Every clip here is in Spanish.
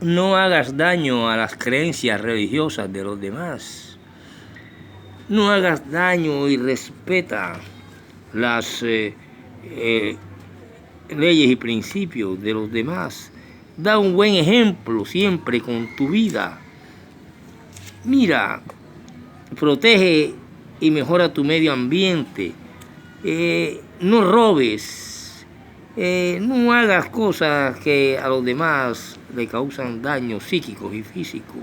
No hagas daño a las creencias religiosas de los demás. No hagas daño y respeta las leyes y principios de los demás. Da un buen ejemplo siempre con tu vida. Mira, protege y mejora tu medio ambiente. No robes. No hagas cosas que a los demás le causan daños psíquicos y físicos.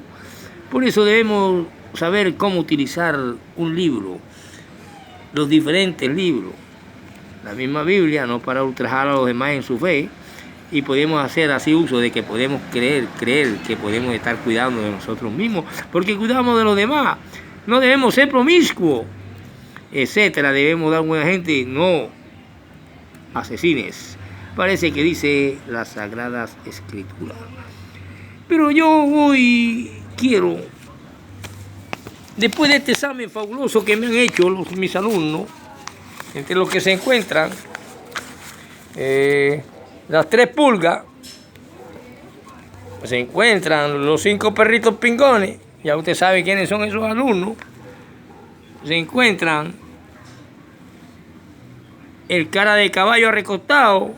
Por eso debemos saber cómo utilizar un libro, los diferentes libros, la misma Biblia, no para ultrajar a los demás en su fe, y podemos hacer así uso de que podemos creer que podemos estar cuidando de nosotros mismos, porque cuidamos de los demás. No debemos ser promiscuos, etcétera. Debemos dar buena gente, no asesines. Parece que dice las Sagradas Escrituras. Pero yo hoy quiero, después de este examen fabuloso que me han hecho mis alumnos, entre los que se encuentran las 3 pulgas, se encuentran los 5 perritos pingones, ya usted sabe quiénes son esos alumnos, se encuentran el cara de caballo recostado,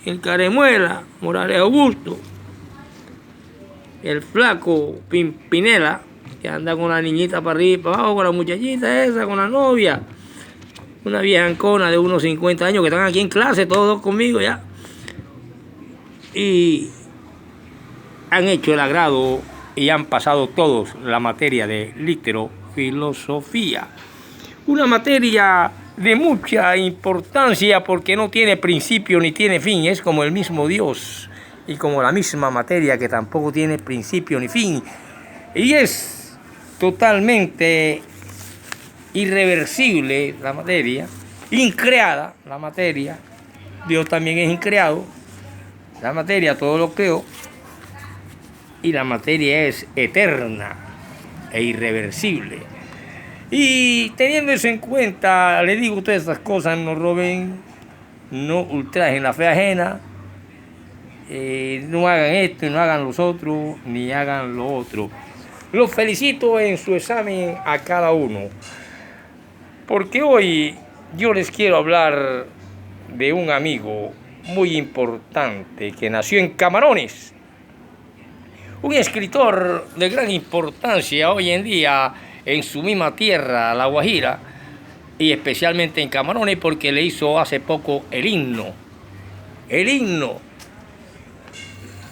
el caremuela, Morales Augusto, el flaco Pimpinela, que anda con la niñita para arriba y para abajo, con la muchachita esa, con la novia, una vieja ancona de unos 50 años que están aquí en clase, todos conmigo ya, y han hecho el agrado y han pasado todos la materia de literofilosofía, una materia de mucha importancia porque no tiene principio ni tiene fin, es como el mismo Dios y como la misma materia que tampoco tiene principio ni fin, y es totalmente irreversible la materia, increada la materia. Dios también es increado, la materia todo lo creó, y la materia es eterna e irreversible. Y teniendo eso en cuenta, le digo a ustedes estas cosas: no roben, no ultrajen la fe ajena, no hagan esto y no hagan los otros, ni hagan lo otro. Los felicito en su examen a cada uno, porque hoy yo les quiero hablar de un amigo muy importante que nació en Camarones, un escritor de gran importancia hoy en día en su misma tierra, La Guajira, y especialmente en Camarones, porque le hizo hace poco el himno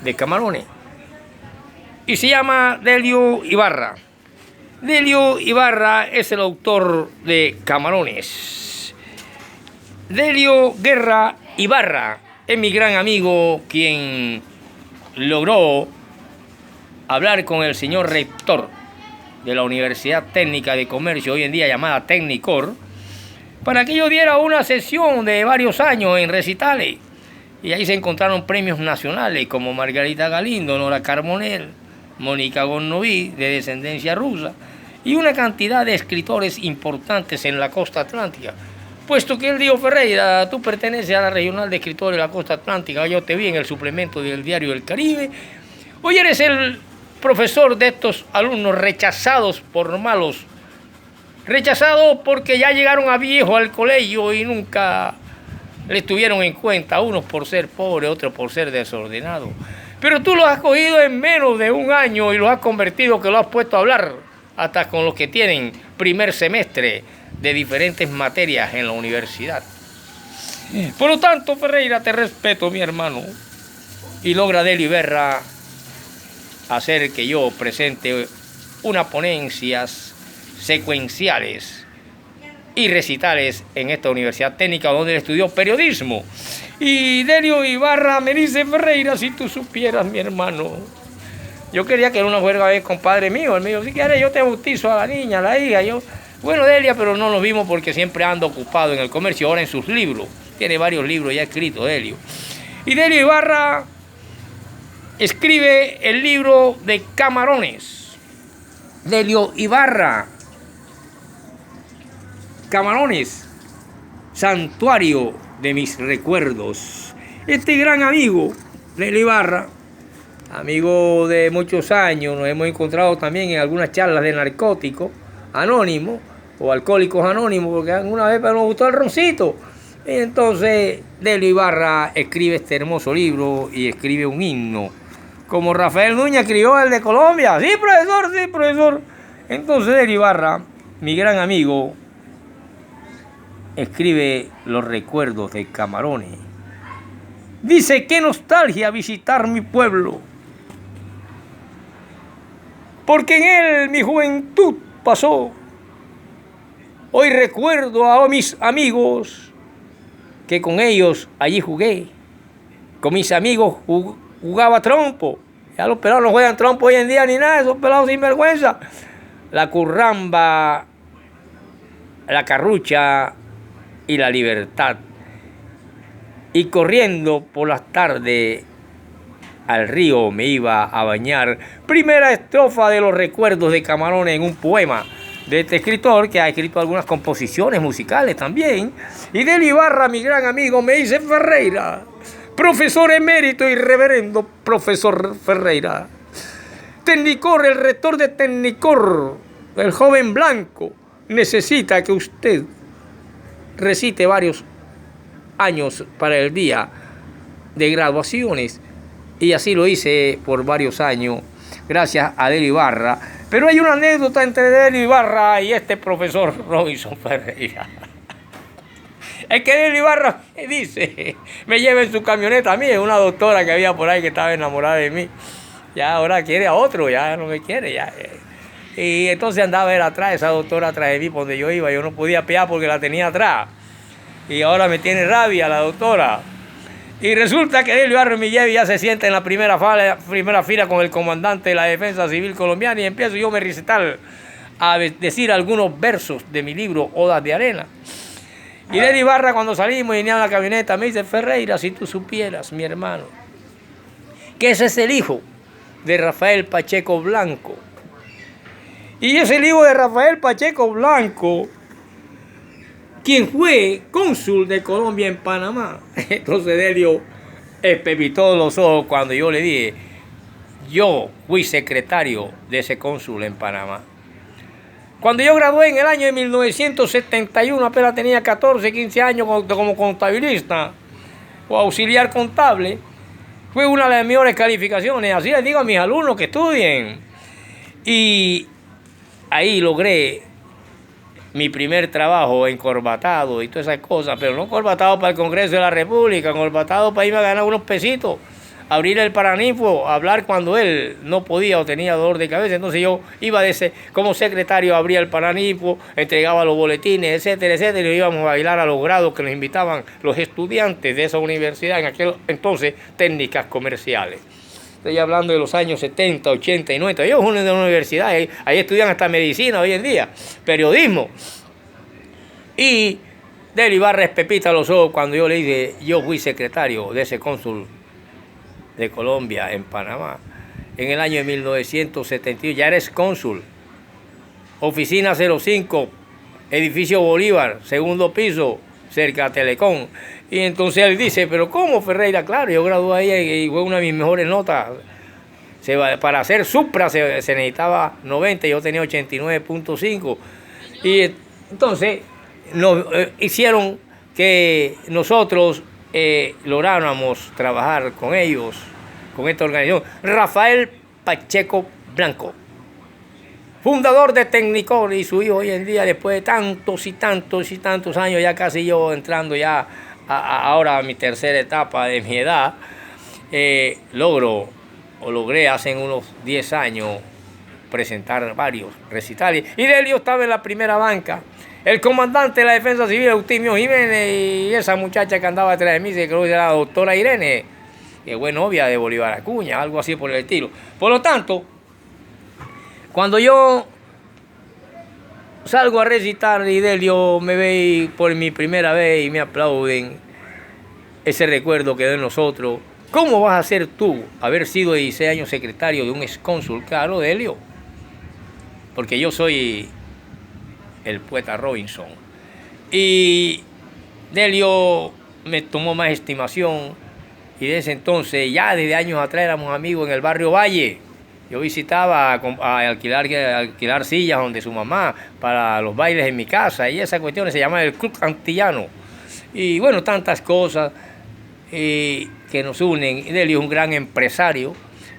de Camarones, y se llama Delio Ibarra. Delio Ibarra es el autor de Camarones. Delio Guerra Ibarra es mi gran amigo, quien logró hablar con el señor rector de la Universidad Técnica de Comercio, hoy en día llamada Tecnicor, para que yo diera una sesión de varios años en recitales. Y ahí se encontraron premios nacionales como Margarita Galindo, Nora Carbonell, Mónica Gornoví, de descendencia rusa, y una cantidad de escritores importantes en la costa atlántica. Puesto que él dijo: Ferreira, tú perteneces a la regional de escritores de la costa atlántica, yo te vi en el suplemento del Diario del Caribe, hoy eres el profesor de estos alumnos rechazados por malos, rechazados porque ya llegaron a viejo al colegio y nunca les tuvieron en cuenta, unos por ser pobres, otros por ser desordenados. Pero tú los has cogido en menos de un año y los has convertido, que los has puesto a hablar hasta con los que tienen primer semestre de diferentes materias en la universidad. Por lo tanto, Ferreira, te respeto, mi hermano, y logra Delio Ibarra hacer que yo presente unas ponencias secuenciales y recitales en esta Universidad Técnica, donde él estudió periodismo. Y Delio Ibarra me dice: Ferreira, si tú supieras, mi hermano, yo quería que una juerga vez con padre mío. Él me dijo: si quieres yo te bautizo a la niña, a la hija. Yo, bueno, Delia, pero no nos vimos porque siempre ando ocupado en el comercio, ahora en sus libros. Tiene varios libros ya escritos, Delio. Y Delio Ibarra escribe el libro de Camarones. Delio Ibarra, Camarones, santuario de mis recuerdos. Este gran amigo, Delio Ibarra, amigo de muchos años, nos hemos encontrado también en algunas charlas de narcóticos anónimos o alcohólicos anónimos, porque alguna vez nos gustó el roncito. Y entonces Delio Ibarra escribe este hermoso libro y escribe un himno, como Rafael Núñez escribió el de Colombia. Sí, profesor, sí, profesor. Entonces Delio Ibarra, mi gran amigo, escribe los recuerdos de Camarones. Dice: qué nostalgia visitar mi pueblo, porque en él mi juventud pasó. Hoy recuerdo a mis amigos que con ellos allí jugué. Con mis amigos jugaba trompo. Ya los pelados no juegan trompo hoy en día ni nada, esos pelados sin vergüenza. La curramba, la carrucha y la libertad. Y corriendo por las tardes al río me iba a bañar. Primera estrofa de los recuerdos de Camarones en un poema de este escritor, que ha escrito algunas composiciones musicales también. Y Delio Ibarra, mi gran amigo, me dice: Ferreira, profesor emérito y reverendo profesor Ferreira, Tecnicor, el rector de Tecnicor, el joven Blanco, necesita que usted recite varios años para el día de graduaciones. Y así lo hice por varios años, gracias a Delio Ibarra. Pero hay una anécdota entre Delio Ibarra y este profesor Robinson Ferreira. Es que Delio Ibarra me dice, me lleva en su camioneta a mí, una doctora que había por ahí que estaba enamorada de mí. Ya ahora quiere a otro, ya no me quiere. Ya. Y entonces andaba él atrás, esa doctora atrás de mí, por donde yo iba. Yo no podía pegar porque la tenía atrás. Y ahora me tiene rabia la doctora. Y resulta que Delio Ibarra me lleva y ya se sienta en la primera fila con el comandante de la Defensa Civil Colombiana, y empiezo yo a recitar, a decir algunos versos de mi libro Odas de Arena. Y Delio Ibarra, cuando salimos y venía en la camioneta, me dice: Ferreira, si tú supieras, mi hermano, que ese es el hijo de Rafael Pacheco Blanco. Y es el hijo de Rafael Pacheco Blanco quien fue cónsul de Colombia en Panamá. Entonces Delio espepitó los ojos cuando yo le dije: yo fui secretario de ese cónsul en Panamá. Cuando yo gradué en el año de 1971, apenas tenía 14, 15 años como contabilista o auxiliar contable, fue una de las mejores calificaciones. Así les digo a mis alumnos que estudien. Y ahí logré mi primer trabajo encorbatado y todas esas cosas, pero no encorbatado para el Congreso de la República, encorbatado para irme a ganar unos pesitos, abrir el Paraninfo, hablar cuando él no podía o tenía dolor de cabeza. Entonces yo iba como secretario, abría el Paraninfo, entregaba los boletines, etcétera, etcétera, y íbamos a bailar a los grados que nos invitaban los estudiantes de esa universidad, en aquel entonces técnicas comerciales. Estoy hablando de los años 70, 80 y 90. Yo fui de una universidad, ahí estudian hasta medicina hoy en día, periodismo. Y Delio Ibarra espepita los ojos cuando yo le dije: yo fui secretario de ese cónsul de Colombia en Panamá en el año de 1971. Ya eres cónsul. Oficina 05, edificio Bolívar, segundo piso, cerca a Telecom. Y entonces él dice: pero ¿cómo, Ferreira? Claro, yo gradué ahí y fue una de mis mejores notas. Para hacer Supra se necesitaba 90, yo tenía 89.5. Y entonces nos hicieron que nosotros lográramos trabajar con ellos, con esta organización. Rafael Pacheco Blanco, fundador de Tecnicor, y su hijo hoy en día, después de tantos y tantos y tantos años, ya casi yo entrando ya ahora a mi tercera etapa de mi edad, logré hace unos 10 años presentar varios recitales. Y Delio estaba en la primera banca. El comandante de la Defensa Civil, Eutimio Jiménez, y esa muchacha que andaba detrás de mí, creo que era la doctora Irene, que fue novia de Bolívar Acuña, algo así por el estilo. Por lo tanto, cuando yo salgo a recitar y Delio me ve por mi primera vez y me aplauden, ese recuerdo quedó en nosotros. ¿Cómo vas a ser tú haber sido 16 años secretario de un excónsul? Claro, Delio, porque yo soy el poeta Robinson. Y Delio me tomó más estimación Y desde entonces, ya desde años atrás éramos amigos en el barrio Valle. Yo visitaba a alquilar sillas donde su mamá para los bailes en mi casa y esa cuestión se llama el Club Antillano. Y bueno, tantas cosas que nos unen. Delio es un gran empresario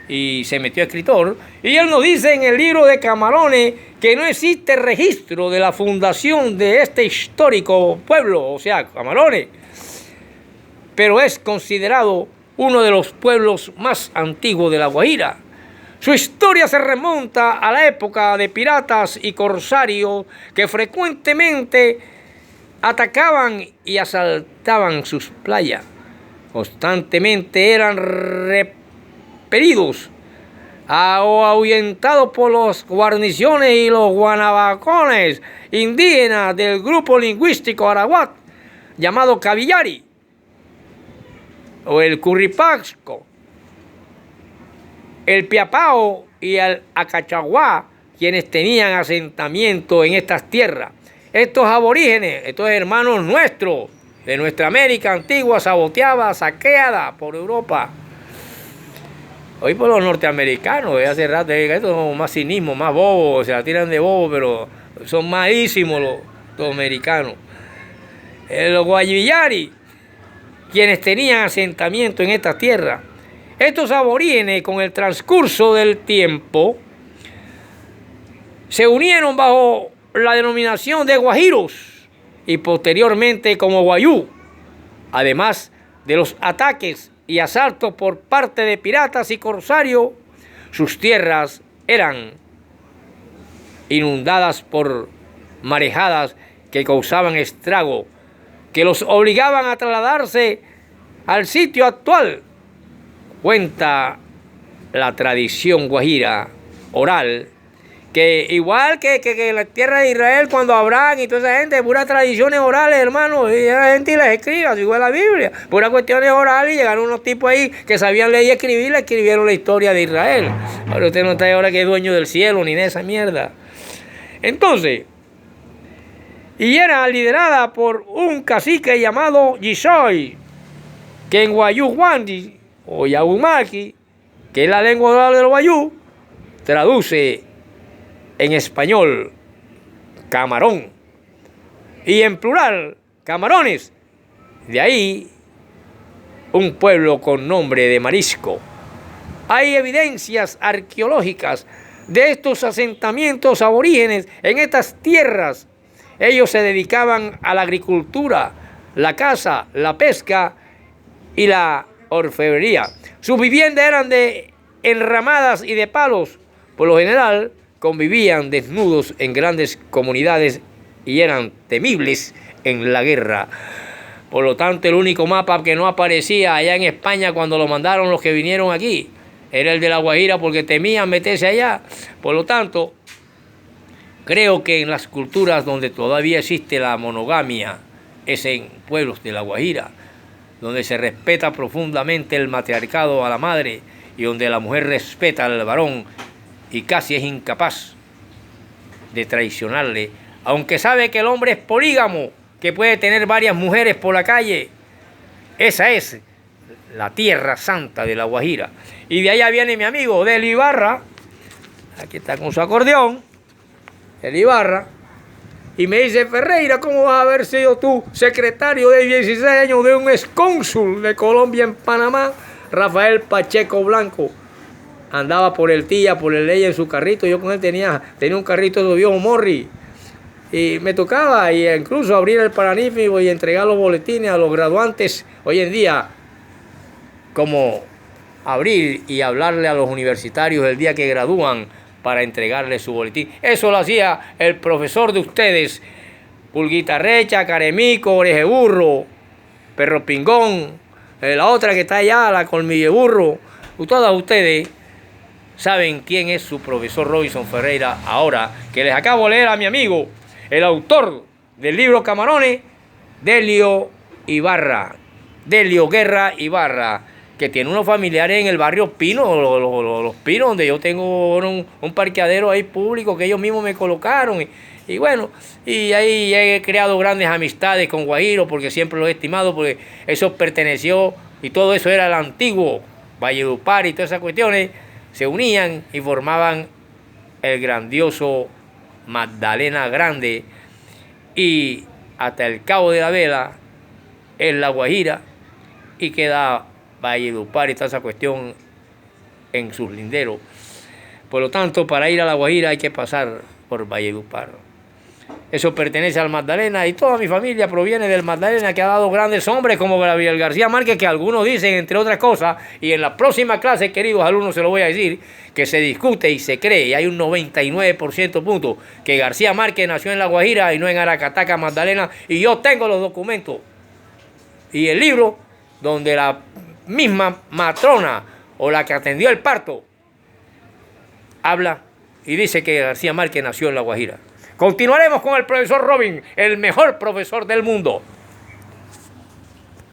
y se metió escritor. Y él nos dice en el libro de Camarones que no existe registro de la fundación de este histórico pueblo, o sea, Camarones, pero es considerado uno de los pueblos más antiguos de La Guajira. Su historia se remonta a la época de piratas y corsarios que frecuentemente atacaban y asaltaban sus playas. Constantemente eran repelidos o ahuyentados por las guarniciones y los guanabacones indígenas del grupo lingüístico arahuat llamado Cabillari o el Curripasco, el Piapao y el Acachaguá, quienes tenían asentamiento en estas tierras. Estos aborígenes, estos hermanos nuestros, de nuestra América antigua, saboteada, saqueada por Europa. Hoy por los norteamericanos, hace rato, estos son más cinismo, más bobos, se la tiran de bobos, pero son malísimos los americanos. Los guayillari, quienes tenían asentamiento en esta tierra. Estos aborígenes, con el transcurso del tiempo, se unieron bajo la denominación de guajiros y posteriormente como guayú, además de los ataques y asaltos por parte de piratas y corsarios. Sus tierras eran inundadas por marejadas que causaban estrago, que los obligaban a trasladarse al sitio actual. Cuenta la tradición guajira oral que igual que en la tierra de Israel, cuando Abraham y toda esa gente, puras tradiciones orales, hermano, y la gente las escribe, así fue la Biblia, puras cuestiones orales, y llegaron unos tipos ahí que sabían leer y escribir, le escribieron la historia de Israel. Ahora usted no está ahora que es dueño del cielo, ni de esa mierda. Entonces, y era liderada por un cacique llamado Yisoy, que en Guayú Guandi, o Yahumaki, que es la lengua oral del Guayú, traduce en español camarón y en plural camarones. De ahí un pueblo con nombre de marisco. Hay evidencias arqueológicas de estos asentamientos aborígenes en estas tierras. Ellos se dedicaban a la agricultura, la caza, la pesca y la orfebrería. Sus viviendas eran de enramadas y de palos. Por lo general, convivían desnudos en grandes comunidades y eran temibles en la guerra. Por lo tanto, el único mapa que no aparecía allá en España cuando lo mandaron los que vinieron aquí era el de La Guajira, porque temían meterse allá. Por lo tanto, creo que en las culturas donde todavía existe la monogamia es en pueblos de La Guajira, donde se respeta profundamente el matriarcado a la madre y donde la mujer respeta al varón y casi es incapaz de traicionarle, aunque sabe que el hombre es polígamo, que puede tener varias mujeres por la calle. Esa es la tierra santa de La Guajira. Y de allá viene mi amigo Delio Ibarra, aquí está con su acordeón, Delio Ibarra, y me dice: Ferreira, ¿cómo vas a haber sido tú secretario de 16 años de un excónsul de Colombia en Panamá, Rafael Pacheco Blanco? Andaba por el Tilla, por el Ley en su carrito. Yo con él tenía un carrito de viejo Morri. Y me tocaba incluso abrir el paranífico y entregar los boletines a los graduantes. Hoy en día, como abrir y hablarle a los universitarios el día que gradúan para entregarles su boletín. Eso lo hacía el profesor de ustedes, Pulguita Recha, Caremico, Orejeburro, Perro Pingón, la otra que está allá, la Colmilleburro. Todas ustedes saben quién es su profesor Robinson Ferreira ahora, que les acabo de leer a mi amigo, el autor del libro Camarones, Delio Ibarra, Delio Guerra Ibarra, que tiene unos familiares en el barrio Pino, los Pinos, donde yo tengo un parqueadero ahí público que ellos mismos me colocaron. Y bueno, y ahí he creado grandes amistades con Guajiro, porque siempre lo he estimado, porque eso perteneció y todo eso era el antiguo Valledupar y todas esas cuestiones, se unían y formaban el grandioso Magdalena Grande, y hasta el Cabo de la Vela es La Guajira, y queda Valledupar y toda esa cuestión en sus linderos. Por lo tanto, para ir a La Guajira hay que pasar por Valledupar. Eso pertenece al Magdalena, y toda mi familia proviene del Magdalena, que ha dado grandes hombres como Gabriel García Márquez, que algunos dicen, entre otras cosas, y en la próxima clase, queridos alumnos, se lo voy a decir, que se discute y se cree, y hay un 99% punto, que García Márquez nació en La Guajira y no en Aracataca, Magdalena, y yo tengo los documentos y el libro donde la misma matrona o la que atendió el parto habla y dice que García Márquez nació en La Guajira. Continuaremos con el profesor Robin, el mejor profesor del mundo.